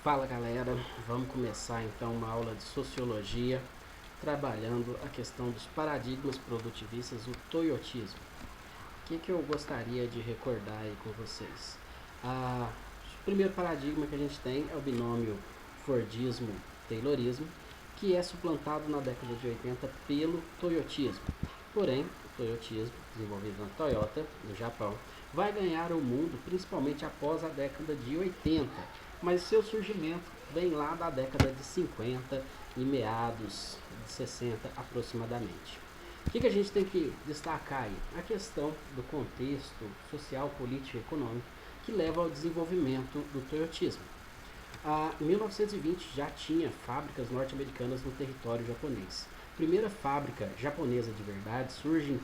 Fala galera, vamos começar então uma aula de sociologia trabalhando a questão dos paradigmas produtivistas, o toyotismo. O que eu gostaria de recordar aí com vocês? O primeiro paradigma que a gente tem é o binômio Fordismo-Taylorismo, que é suplantado na década de 80 pelo toyotismo. Porém, o toyotismo, desenvolvido na Toyota, no Japão, vai ganhar o mundo principalmente após a década de 80, mas seu surgimento vem lá da década de 50 e meados de 60 aproximadamente. O que a gente tem que destacar aí? A questão do contexto social, político e econômico que leva ao desenvolvimento do toyotismo. Em 1920 já tinha fábricas norte-americanas no território japonês. A primeira fábrica japonesa de verdade surge em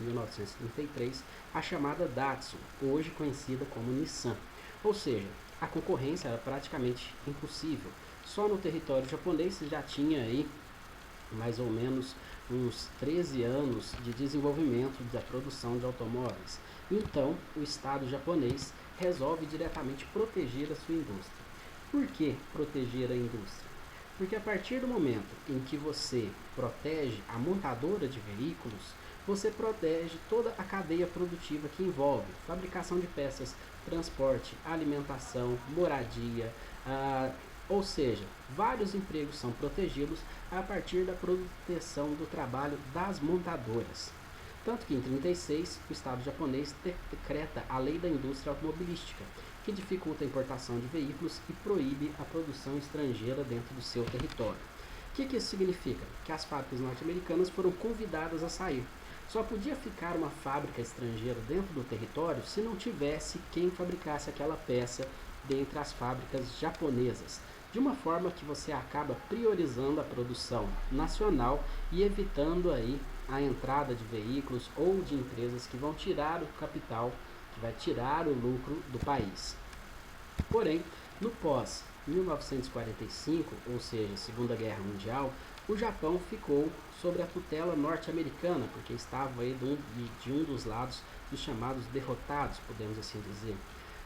1933, a chamada Datsun, hoje conhecida como Nissan. Ou seja, a concorrência era praticamente impossível. Só no território japonês se já tinha aí mais ou menos uns 13 anos de desenvolvimento da produção de automóveis. Então, o Estado japonês resolve diretamente proteger a sua indústria. Por que proteger a indústria? Porque a partir do momento em que você protege a montadora de veículos, você protege toda a cadeia produtiva que envolve fabricação de peças, transporte, alimentação, moradia, ou seja, vários empregos são protegidos a partir da proteção do trabalho das montadoras. Tanto que em 1936 o Estado japonês decreta a Lei da Indústria Automobilística, que dificulta a importação de veículos e proíbe a produção estrangeira dentro do seu território. O que isso significa? Que as fábricas norte-americanas foram convidadas a sair. Só podia ficar uma fábrica estrangeira dentro do território se não tivesse quem fabricasse aquela peça dentre as fábricas japonesas, de uma forma que você acaba priorizando a produção nacional e evitando aí a entrada de veículos ou de empresas que vão tirar o capital, que vai tirar o lucro do país. Porém, no pós 1945, ou seja, Segunda Guerra Mundial, o Japão ficou sob a tutela norte-americana, porque estava aí de um dos lados dos chamados derrotados, podemos assim dizer.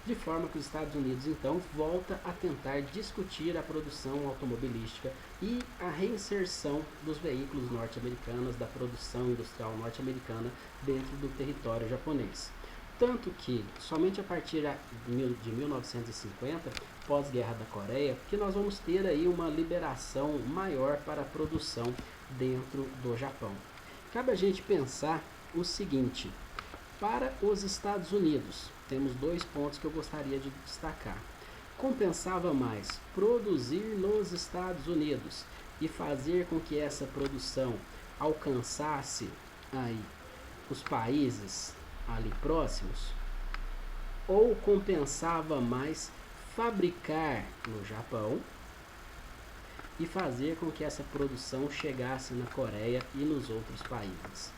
De forma que os Estados Unidos, então, volta a tentar discutir a produção automobilística e a reinserção dos veículos norte-americanos, da produção industrial norte-americana dentro do território japonês. Tanto que, somente a partir de 1950, pós-guerra da Coreia, que nós vamos ter aí uma liberação maior para a produção dentro do Japão. Cabe a gente pensar o seguinte: para os Estados Unidos, temos dois pontos que eu gostaria de destacar. Compensava mais produzir nos Estados Unidos e fazer com que essa produção alcançasse aí os países ali próximos, ou compensava mais fabricar no Japão e fazer com que essa produção chegasse na Coreia e nos outros países.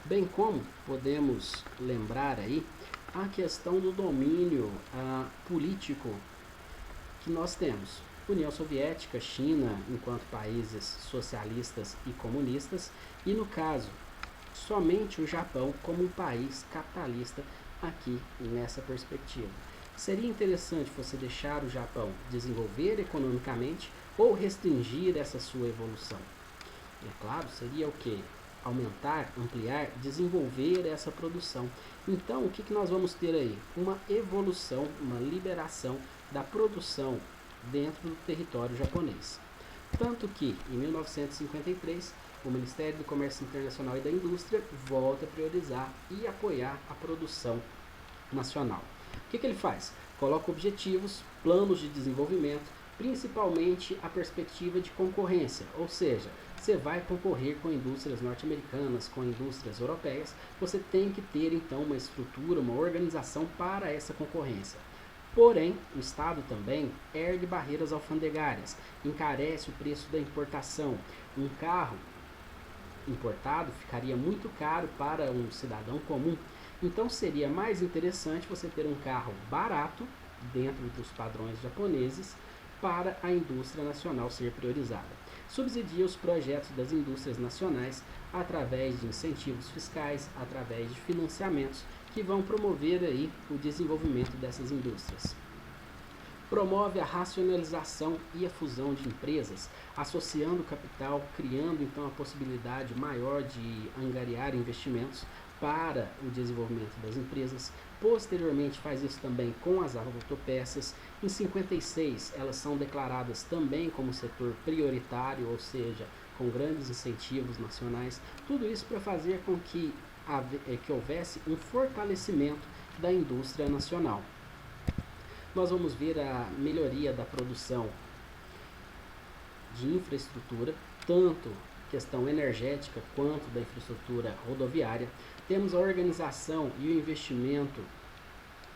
Bem como podemos lembrar aí a questão do domínio político que nós temos. União Soviética, China, enquanto países socialistas e comunistas, e no caso, somente o Japão como um país capitalista aqui nessa perspectiva. Seria interessante você deixar o Japão desenvolver economicamente ou restringir essa sua evolução? É claro, seria o que? Aumentar, ampliar, desenvolver essa produção. Então, o que nós vamos ter aí? Uma evolução, uma liberação da produção dentro do território japonês. Tanto que, em 1953, o Ministério do Comércio Internacional e da Indústria volta a priorizar e apoiar a produção nacional. O que ele faz? Coloca objetivos, planos de desenvolvimento, principalmente a perspectiva de concorrência, ou seja, você vai concorrer com indústrias norte-americanas, com indústrias europeias, você tem que ter então uma estrutura, uma organização para essa concorrência. Porém, o Estado também ergue barreiras alfandegárias, encarece o preço da importação. Um carro importado ficaria muito caro para um cidadão comum. Então seria mais interessante você ter um carro barato, dentro dos padrões japoneses, para a indústria nacional ser priorizada. Subsidia os projetos das indústrias nacionais através de incentivos fiscais, através de financiamentos que vão promover aí o desenvolvimento dessas indústrias. Promove a racionalização e a fusão de empresas, associando o capital, criando então a possibilidade maior de angariar investimentos para o desenvolvimento das empresas. Posteriormente faz isso também com as autopeças. Em 56 elas são declaradas também como setor prioritário, ou seja, com grandes incentivos nacionais. Tudo isso para fazer com que houvesse um fortalecimento da indústria nacional. Nós vamos ver a melhoria da produção de infraestrutura, tanto questão energética quanto da infraestrutura rodoviária. Temos a organização e o investimento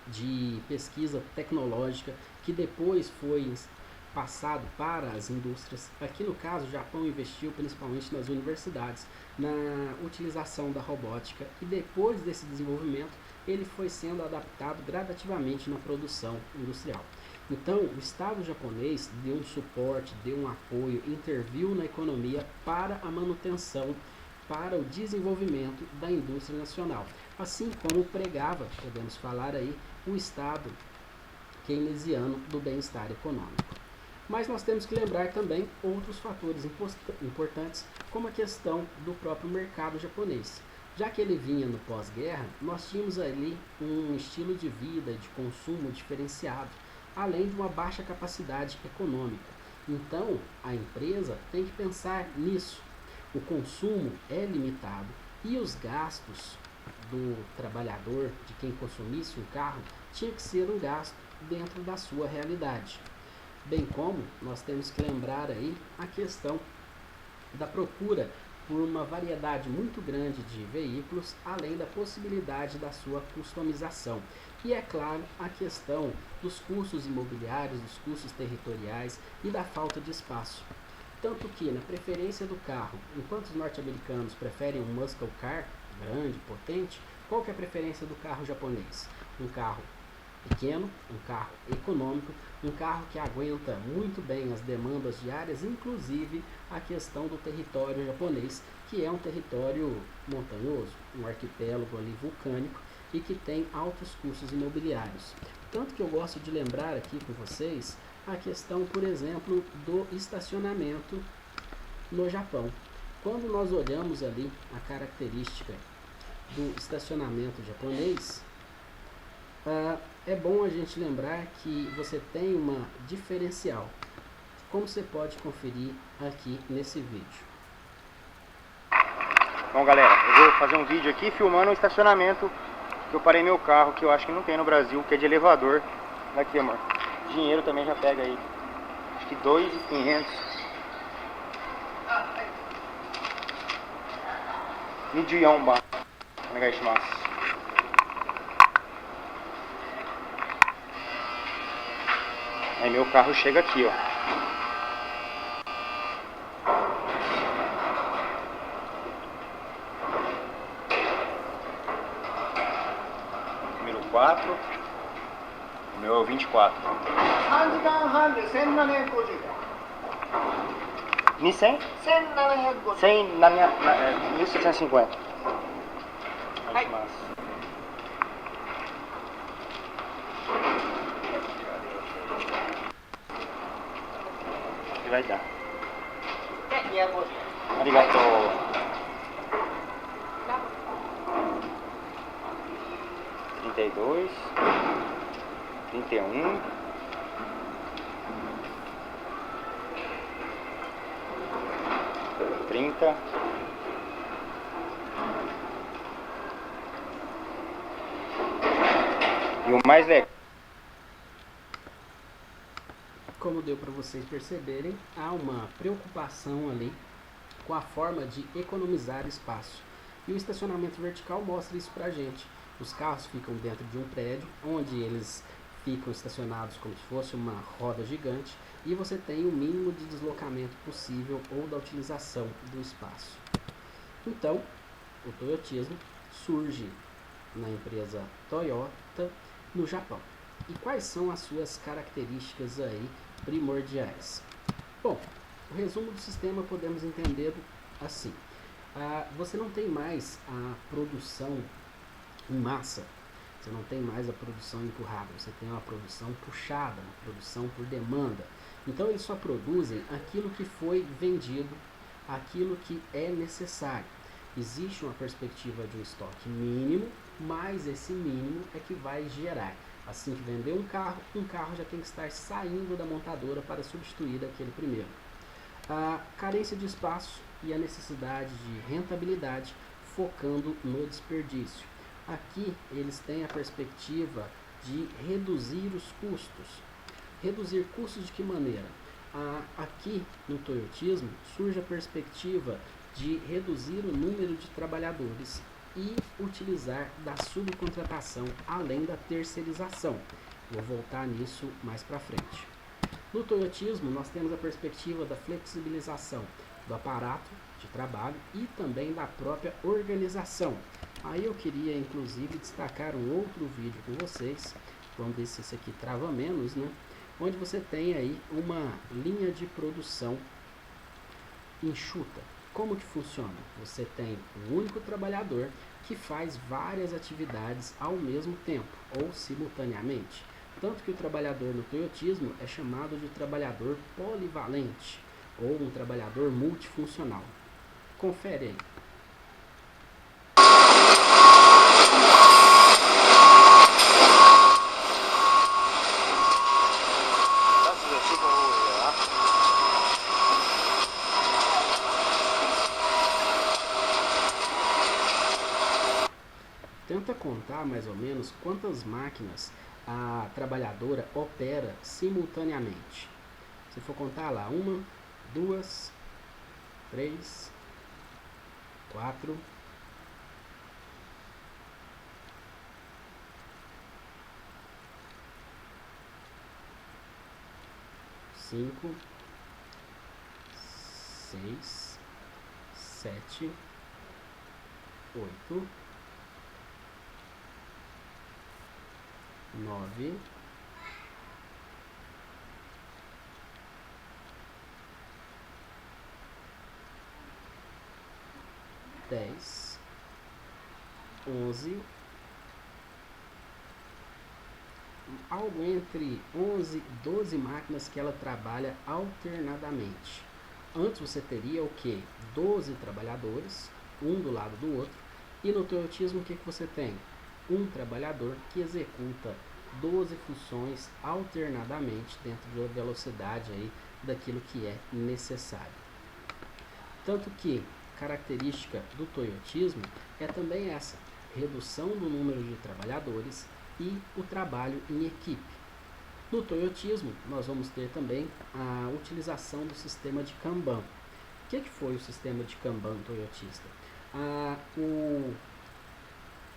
de pesquisa tecnológica, que depois foi passado para as indústrias. Aqui no caso, o Japão investiu principalmente nas universidades, na utilização da robótica, e depois desse desenvolvimento, ele foi sendo adaptado gradativamente na produção industrial. Então, o Estado japonês deu um suporte, deu um apoio, interviu na economia para a manutenção, para o desenvolvimento da indústria nacional. Assim como pregava, podemos falar aí, o Estado keynesiano do bem-estar econômico. Mas nós temos que lembrar também outros fatores importantes, como a questão do próprio mercado japonês. Já que ele vinha no pós-guerra, nós tínhamos ali um estilo de vida, de consumo diferenciado, além de uma baixa capacidade econômica. Então, a empresa tem que pensar nisso. O consumo é limitado e os gastos do trabalhador, de quem consumisse um carro, tinha que ser um gasto dentro da sua realidade. Bem como nós temos que lembrar aí a questão da procura por uma variedade muito grande de veículos, além da possibilidade da sua customização. E é claro, a questão dos custos imobiliários, dos custos territoriais e da falta de espaço. Tanto que, na preferência do carro, enquanto os norte-americanos preferem um muscle car, grande, potente, qual que é a preferência do carro japonês? Um carro pequeno, um carro econômico, um carro que aguenta muito bem as demandas diárias, inclusive a questão do território japonês, que é um território montanhoso, um arquipélago ali vulcânico e que tem altos custos imobiliários. Tanto que eu gosto de lembrar aqui com vocês a questão, por exemplo, do estacionamento no Japão. Quando nós olhamos ali a característica do estacionamento japonês, é bom a gente lembrar que você tem uma diferencial, como você pode conferir aqui nesse vídeo. Bom, galera, eu vou fazer um vídeo aqui filmando o estacionamento que eu parei meu carro, que eu acho que não tem no Brasil, que é de elevador. Aqui, amor. Dinheiro também já pega aí. Acho que 2.500. Midian-ba. Aí meu carro chega aqui, ó. Número 4. O meu é o 24. 3時間半で1750円。200? 1750 1750. Aí. Que vai dar. で250円。 Arigato. Trinta e dois, 31, 30, e o mais legal. Como deu para vocês perceberem, há uma preocupação ali com a forma de economizar espaço. E o estacionamento vertical mostra isso para a gente. Os carros ficam dentro de um prédio, onde eles ficam estacionados como se fosse uma roda gigante, e você tem o mínimo de deslocamento possível ou da utilização do espaço. Então, o toyotismo surge na empresa Toyota no Japão. E quais são as suas características aí primordiais? Bom, o resumo do sistema podemos entender assim. Você não tem mais a produção em massa. Você não tem mais a produção empurrada, você tem uma produção puxada, uma produção por demanda. Então eles só produzem aquilo que foi vendido, aquilo que é necessário. Existe uma perspectiva de um estoque mínimo, mas esse mínimo é que vai gerar. Assim que vender um carro já tem que estar saindo da montadora para substituir aquele primeiro. A carência de espaço e a necessidade de rentabilidade focando no desperdício. Aqui eles têm a perspectiva de reduzir os custos. Reduzir custos de que maneira? Aqui no toyotismo surge a perspectiva de reduzir o número de trabalhadores e utilizar da subcontratação além da terceirização. Vou voltar nisso mais para frente. No toyotismo nós temos a perspectiva da flexibilização do aparato de trabalho e também da própria organização. Aí eu queria inclusive destacar um outro vídeo com vocês, vamos ver se esse aqui trava menos, né? Onde você tem aí uma linha de produção enxuta. Como que funciona? Você tem um único trabalhador que faz várias atividades ao mesmo tempo ou simultaneamente. Tanto que o trabalhador no toyotismo é chamado de trabalhador polivalente ou um trabalhador multifuncional. Confere aí. Tenta contar mais ou menos quantas máquinas a trabalhadora opera simultaneamente. Se for contar lá, 1, 2, 3, 4, 5, 6, 7, 8, 9, 10, 11, algo entre 11 e 12 máquinas que ela trabalha alternadamente. Antes você teria o que? 12 trabalhadores, um do lado do outro, e no toyotismo o que você tem? Um trabalhador que executa 12 funções alternadamente dentro de uma velocidade aí daquilo que é necessário. Tanto que característica do toyotismo é também essa, redução do número de trabalhadores e o trabalho em equipe. No toyotismo nós vamos ter também a utilização do sistema de Kanban. O que foi o sistema de Kanban toyotista? O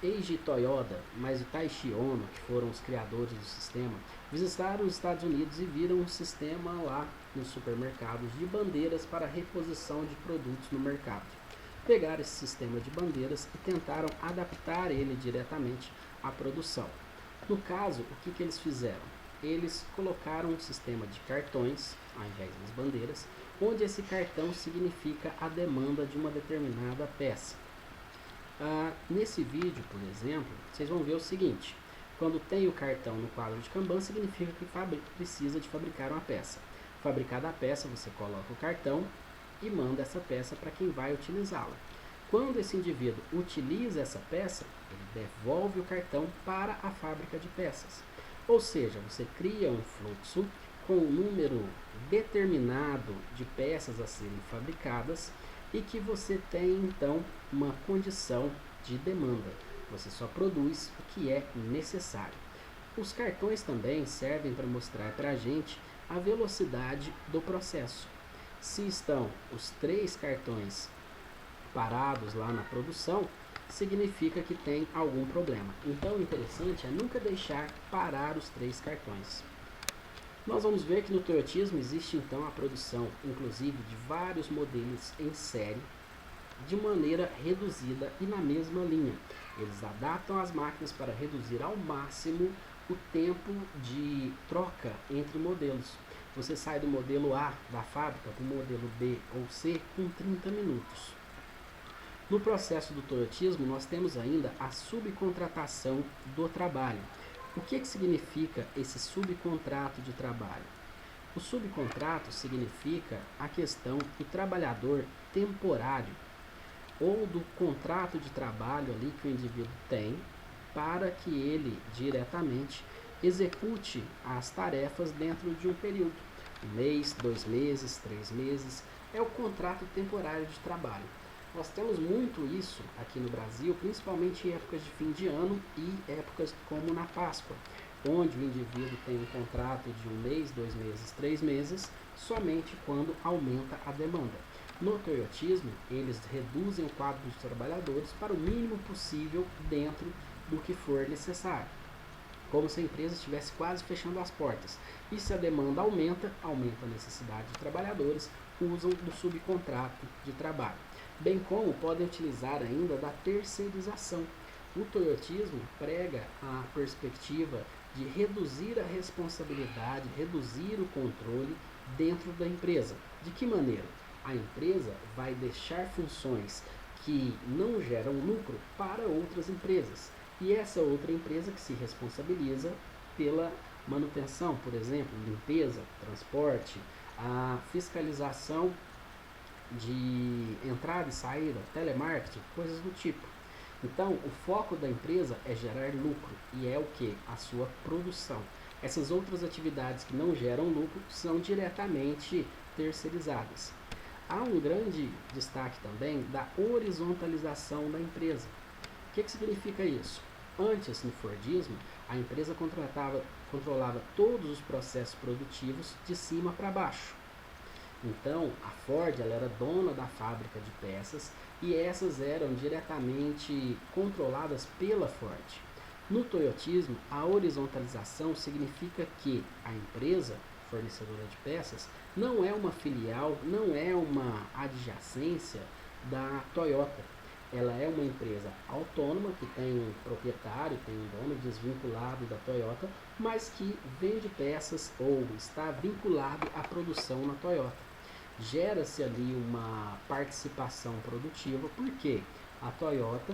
Eiji Toyoda, mas o Taishi Ono, que foram os criadores do sistema, visitaram os Estados Unidos e viram um sistema lá nos supermercados de bandeiras para reposição de produtos no mercado. Pegaram esse sistema de bandeiras e tentaram adaptar ele diretamente à produção. No caso, o que eles fizeram? Eles colocaram um sistema de cartões, ao invés das bandeiras, onde esse cartão significa a demanda de uma determinada peça. Nesse vídeo, por exemplo, vocês vão ver o seguinte: quando tem o cartão no quadro de Kanban, significa que precisa de fabricar uma peça. Fabricada a peça, você coloca o cartão e manda essa peça para quem vai utilizá-la. Quando esse indivíduo utiliza essa peça, ele devolve o cartão para a fábrica de peças. Ou seja, você cria um fluxo com um número determinado de peças a serem fabricadas e que você tem então uma condição de demanda. Você só produz o que é necessário. Os cartões também servem para mostrar para a gente a velocidade do processo. Se estão os 3 cartões parados lá na produção, significa que tem algum problema. Então o interessante é nunca deixar parar os 3 cartões. Nós vamos ver que no toyotismo existe então a produção, inclusive, de vários modelos em série, de maneira reduzida e na mesma linha. Eles adaptam as máquinas para reduzir ao máximo o tempo de troca entre modelos. Você sai do modelo A da fábrica para o modelo B ou C com 30 minutos. No processo do toyotismo, nós temos ainda a subcontratação do trabalho. O que significa esse subcontrato de trabalho? O subcontrato significa a questão do trabalhador temporário ou do contrato de trabalho ali que o indivíduo tem para que ele diretamente execute as tarefas dentro de um período. 1 mês, 2 meses, 3 meses, é o contrato temporário de trabalho. Nós temos muito isso aqui no Brasil, principalmente em épocas de fim de ano e épocas como na Páscoa, onde o indivíduo tem um contrato de 1 mês, 2 meses, 3 meses, somente quando aumenta a demanda. No toyotismo, eles reduzem o quadro dos trabalhadores para o mínimo possível dentro do que for necessário, como se a empresa estivesse quase fechando as portas. E se a demanda aumenta, aumenta a necessidade de trabalhadores, usam do subcontrato de trabalho. Bem como podem utilizar ainda da terceirização. O toyotismo prega a perspectiva de reduzir a responsabilidade, reduzir o controle dentro da empresa. De que maneira? A empresa vai deixar funções que não geram lucro para outras empresas. E essa outra empresa que se responsabiliza pela manutenção, por exemplo, limpeza, transporte, a fiscalização de entrada e saída, telemarketing, coisas do tipo. Então, o foco da empresa é gerar lucro e é o que? A sua produção. Essas outras atividades que não geram lucro são diretamente terceirizadas. Há um grande destaque também da horizontalização da empresa. O que significa isso? Antes, no Fordismo, a empresa controlava todos os processos produtivos de cima para baixo. Então, a Ford ela era dona da fábrica de peças e essas eram diretamente controladas pela Ford. No toyotismo, a horizontalização significa que a empresa fornecedora de peças não é uma filial, não é uma adjacência da Toyota. Ela é uma empresa autônoma que tem um proprietário, tem um dono desvinculado da Toyota, mas que vende peças ou está vinculado à produção na Toyota. Gera-se ali uma participação produtiva porque a Toyota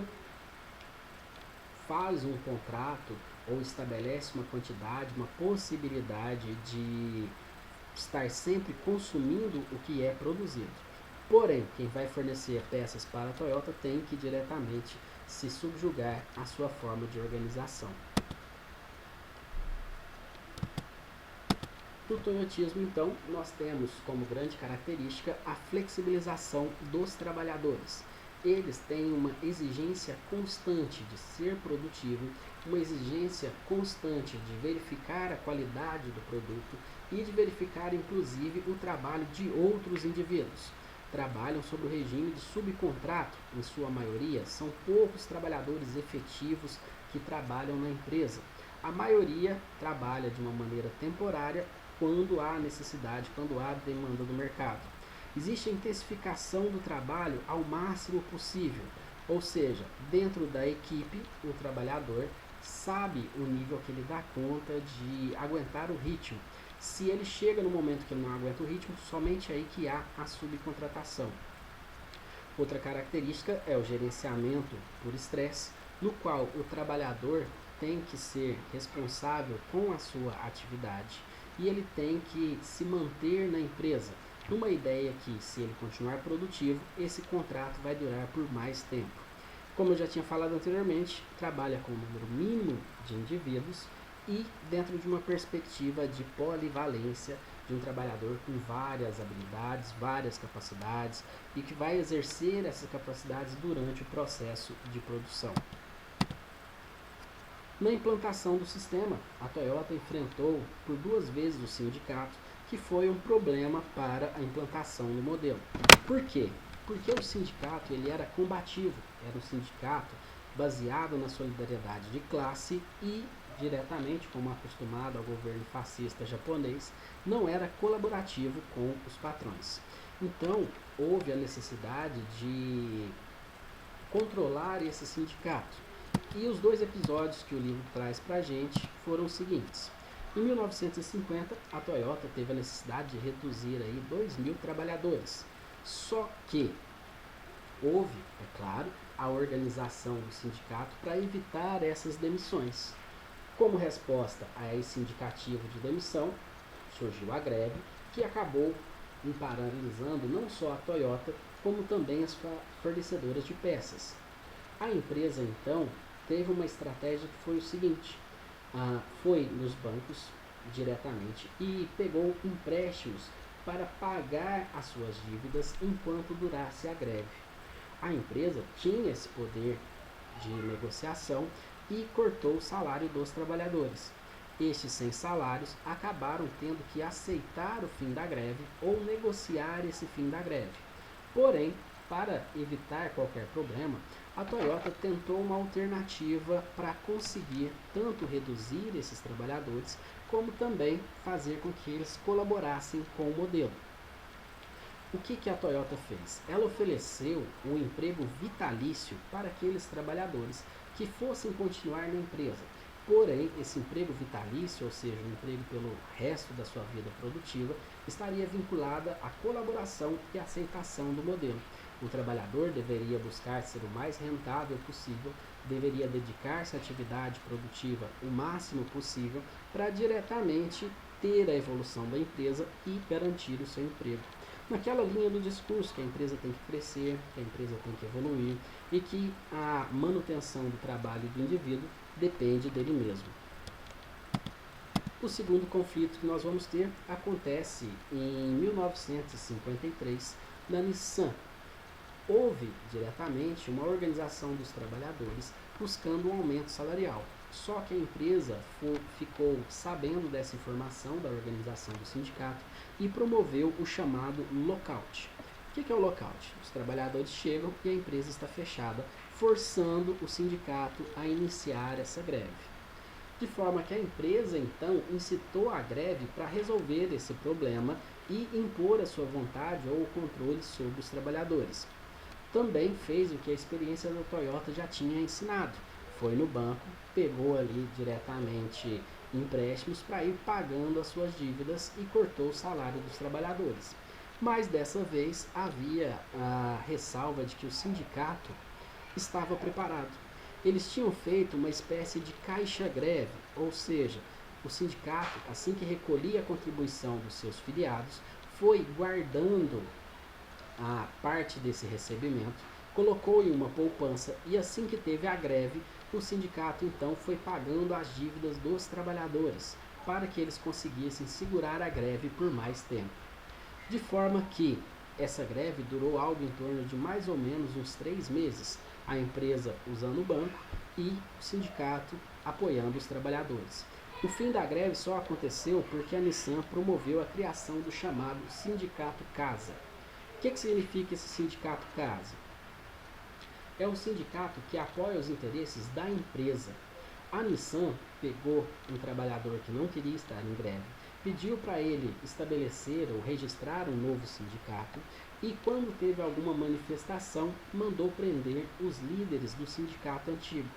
faz um contrato ou estabelece uma quantidade, uma possibilidade de estar sempre consumindo o que é produzido. Porém, quem vai fornecer peças para a Toyota tem que diretamente se subjugar à sua forma de organização. No toyotismo, então, nós temos como grande característica a flexibilização dos trabalhadores. Eles têm uma exigência constante de ser produtivo, uma exigência constante de verificar a qualidade do produto e de verificar, inclusive, o trabalho de outros indivíduos. Trabalham sob o regime de subcontrato, em sua maioria, são poucos trabalhadores efetivos que trabalham na empresa. A maioria trabalha de uma maneira temporária quando há necessidade, quando há demanda do mercado. Existe a intensificação do trabalho ao máximo possível, ou seja, dentro da equipe, o trabalhador sabe o nível que ele dá conta de aguentar o ritmo. Se ele chega no momento que ele não aguenta o ritmo, somente aí que há a subcontratação. Outra característica é o gerenciamento por estresse, no qual o trabalhador tem que ser responsável com a sua atividade e ele tem que se manter na empresa, numa ideia que, se ele continuar produtivo, esse contrato vai durar por mais tempo. Como eu já tinha falado anteriormente, trabalha com um número mínimo de indivíduos e dentro de uma perspectiva de polivalência de um trabalhador com várias habilidades, várias capacidades e que vai exercer essas capacidades durante o processo de produção. Na implantação do sistema, a Toyota enfrentou por 2 vezes o sindicato, que foi um problema para a implantação do modelo. Por quê? Porque o sindicato ele era combativo, era um sindicato baseado na solidariedade de classe e diretamente, como acostumado ao governo fascista japonês, não era colaborativo com os patrões. Então, houve a necessidade de controlar esse sindicato. E os 2 episódios que o livro traz para a gente foram os seguintes. Em 1950, a Toyota teve a necessidade de reduzir aí 2.000 trabalhadores. Só que Houve, é claro, a organização do sindicato para evitar essas demissões. Como resposta a esse indicativo de demissão, surgiu a greve, que acabou paralisando não só a Toyota, como também as fornecedoras de peças. A empresa, então, teve uma estratégia que foi o seguinte: foi nos bancos diretamente e pegou empréstimos para pagar as suas dívidas enquanto durasse a greve. A empresa tinha esse poder de negociação e cortou o salário dos trabalhadores. Estes sem salários acabaram tendo que aceitar o fim da greve ou negociar esse fim da greve. Porém, para evitar qualquer problema, a Toyota tentou uma alternativa para conseguir tanto reduzir esses trabalhadores, como também fazer com que eles colaborassem com o modelo. O que a Toyota fez? Ela ofereceu um emprego vitalício para aqueles trabalhadores que fossem continuar na empresa. Porém, esse emprego vitalício, ou seja, um emprego pelo resto da sua vida produtiva, estaria vinculada à colaboração e aceitação do modelo. O trabalhador deveria buscar ser o mais rentável possível, deveria dedicar-se à atividade produtiva o máximo possível para diretamente ter a evolução da empresa e garantir o seu emprego. Naquela linha do discurso que a empresa tem que crescer, que a empresa tem que evoluir e que a manutenção do trabalho do indivíduo depende dele mesmo. O segundo conflito que nós vamos ter acontece em 1953 na Nissan. Houve diretamente uma organização dos trabalhadores buscando um aumento salarial. Só que a empresa ficou sabendo dessa informação da organização do sindicato e promoveu o chamado lockout. O que é o lockout? Os trabalhadores chegam e a empresa está fechada, forçando o sindicato a iniciar essa greve. De forma que a empresa, então, incitou a greve para resolver esse problema e impor a sua vontade ou o controle sobre os trabalhadores. Também fez o que a experiência da Toyota já tinha ensinado. Foi no banco, pegou ali diretamente empréstimos para ir pagando as suas dívidas e cortou o salário dos trabalhadores. Mas dessa vez havia a ressalva de que o sindicato estava preparado. Eles tinham feito uma espécie de caixa-greve, ou seja, o sindicato, assim que recolhia a contribuição dos seus filiados, foi guardando a parte desse recebimento, colocou em uma poupança e assim que teve a greve, o sindicato então foi pagando as dívidas dos trabalhadores para que eles conseguissem segurar a greve por mais tempo. De forma que essa greve durou algo em torno de mais ou menos uns 3 meses, a empresa usando o banco e o sindicato apoiando os trabalhadores. O fim da greve só aconteceu porque a Nissan promoveu a criação do chamado Sindicato Casa. O que significa esse Sindicato Casa? É um sindicato que apoia os interesses da empresa. A Nissan pegou um trabalhador que não queria estar em greve, pediu para ele estabelecer ou registrar um novo sindicato e, quando teve alguma manifestação, mandou prender os líderes do sindicato antigo.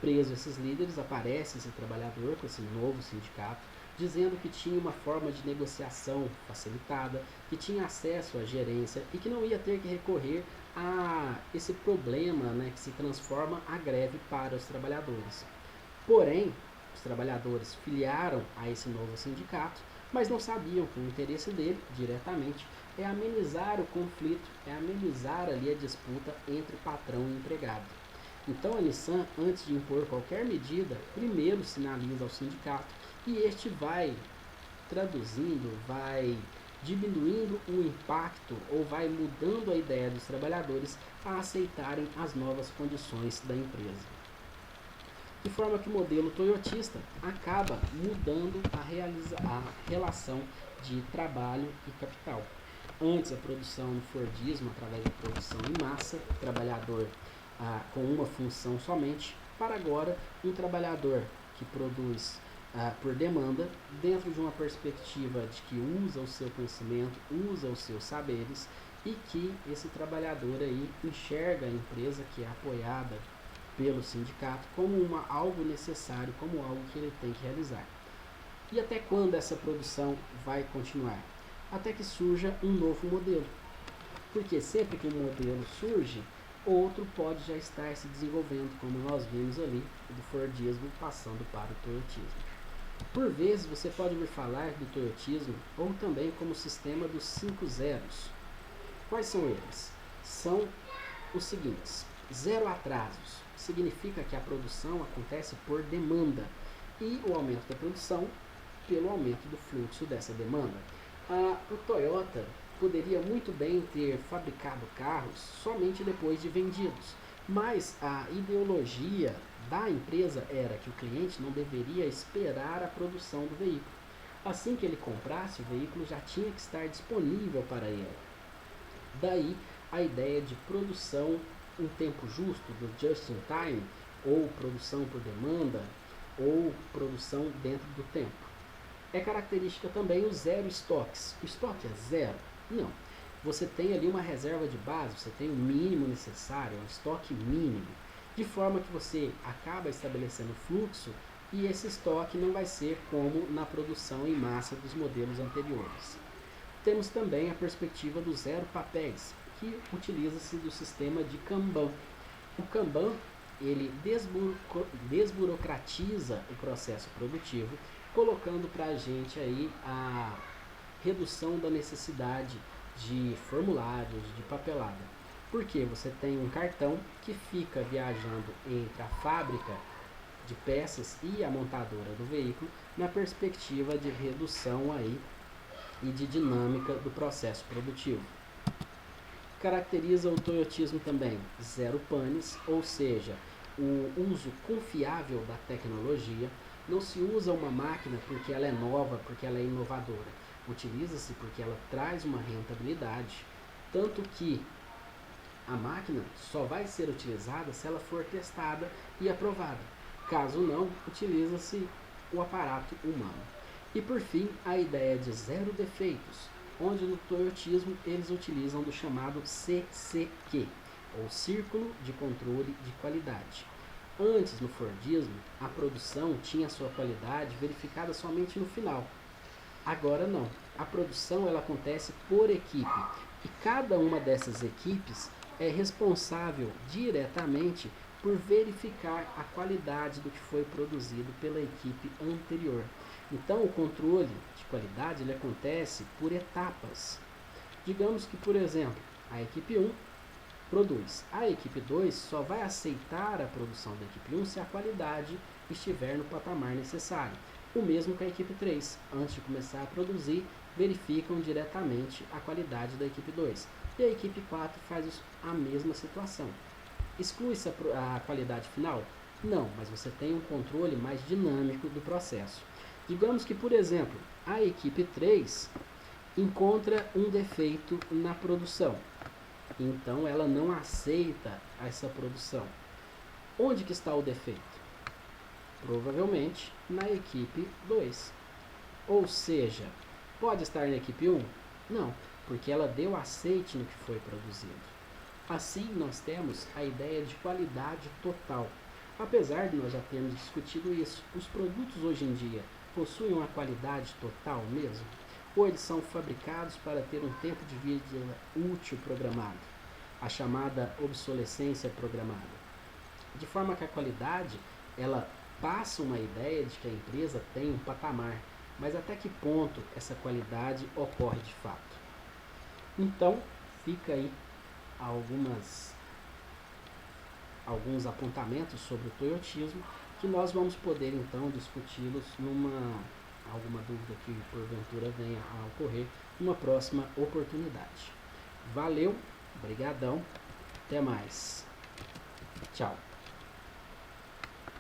Preso esses líderes, aparece esse trabalhador com esse novo sindicato, dizendo que tinha uma forma de negociação facilitada, que tinha acesso à gerência e que não ia ter que recorrer a esse problema, que se transforma a greve para os trabalhadores. Porém, os trabalhadores filiaram a esse novo sindicato, mas não sabiam que o interesse dele, diretamente, é amenizar o conflito, é amenizar ali a disputa entre patrão e empregado. Então a Nissan, antes de impor qualquer medida, primeiro sinaliza ao sindicato e este vai traduzindo, vai diminuindo o impacto ou vai mudando a ideia dos trabalhadores a aceitarem as novas condições da empresa. De forma que o modelo toyotista acaba mudando a relação de trabalho e capital. Antes, a produção no Fordismo, através da produção em massa, trabalhador com uma função somente, para agora um trabalhador que produz por demanda, dentro de uma perspectiva de que usa o seu conhecimento, usa os seus saberes e que esse trabalhador aí enxerga a empresa que é apoiada pelo sindicato como algo necessário, como algo que ele tem que realizar. E até quando essa produção vai continuar? Até que surja um novo modelo. Porque sempre que um modelo surge, outro pode já estar se desenvolvendo, como nós vimos ali, do Fordismo passando para o Toyotismo. Por vezes, você pode ouvir falar do Toyotismo ou também como sistema dos 5 zeros. Quais são eles? São os seguintes: 0 atrasos, significa que a produção acontece por demanda e o aumento da produção pelo aumento do fluxo dessa demanda. O Toyota poderia muito bem ter fabricado carros somente depois de vendidos, mas a ideologia da empresa era que o cliente não deveria esperar a produção do veículo. Assim que ele comprasse, o veículo já tinha que estar disponível para ele. Daí a ideia de produção em tempo justo, do just in time, ou produção por demanda, ou produção dentro do tempo. É característica também o zero estoques. O estoque é zero? Não. Você tem ali uma reserva de base, você tem o mínimo necessário, um estoque mínimo, de forma que você acaba estabelecendo fluxo e esse estoque não vai ser como na produção em massa dos modelos anteriores. Temos também a perspectiva do zero papéis, que utiliza-se do sistema de Kanban. O Kanban, ele desburocratiza o processo produtivo, colocando para a gente aí a redução da necessidade de formulários, de papelada. Porque você tem um cartão que fica viajando entre a fábrica de peças e a montadora do veículo na perspectiva de redução aí e de dinâmica do processo produtivo. Caracteriza o Toyotismo também zero panes, ou seja, o uso confiável da tecnologia. Não se usa uma máquina porque ela é nova, porque ela é inovadora. Utiliza-se porque ela traz uma rentabilidade, tanto que a máquina só vai ser utilizada se ela for testada e aprovada. Caso não, utiliza-se o aparato humano. E por fim, a ideia de zero defeitos, onde no Toyotismo eles utilizam do chamado CCQ, ou Círculo de Controle de Qualidade. Antes, no Fordismo, a produção tinha sua qualidade verificada somente no final. Agora não. A produção ela acontece por equipe e cada uma dessas equipes é responsável diretamente por verificar a qualidade do que foi produzido pela equipe anterior. Então, o controle de qualidade ele acontece por etapas. Digamos que, por exemplo, a equipe 1 produz. A equipe 2 só vai aceitar a produção da equipe 1 se a qualidade estiver no patamar necessário. O mesmo com a equipe 3. Antes de começar a produzir, verificam diretamente a qualidade da equipe 2. E a equipe 4 faz a mesma situação. Exclui-se a qualidade final? Não, mas você tem um controle mais dinâmico do processo. Digamos que, por exemplo, a equipe 3 encontra um defeito na produção. Então, ela não aceita essa produção. Onde que está o defeito? Provavelmente na equipe 2. Ou seja, pode estar na equipe 1? Não, porque ela deu aceite no que foi produzido. Assim, nós temos a ideia de qualidade total. Apesar de nós já termos discutido isso, os produtos hoje em dia possuem uma qualidade total mesmo? Ou eles são fabricados para ter um tempo de vida útil programado, a chamada obsolescência programada, de forma que a qualidade ela passa uma ideia de que a empresa tem um patamar, mas até que ponto essa qualidade ocorre de fato? Então, fica aí alguns apontamentos sobre o Toyotismo que nós vamos poder então discuti-los alguma dúvida que porventura venha a ocorrer numa próxima oportunidade. Valeu, brigadão, até mais, tchau.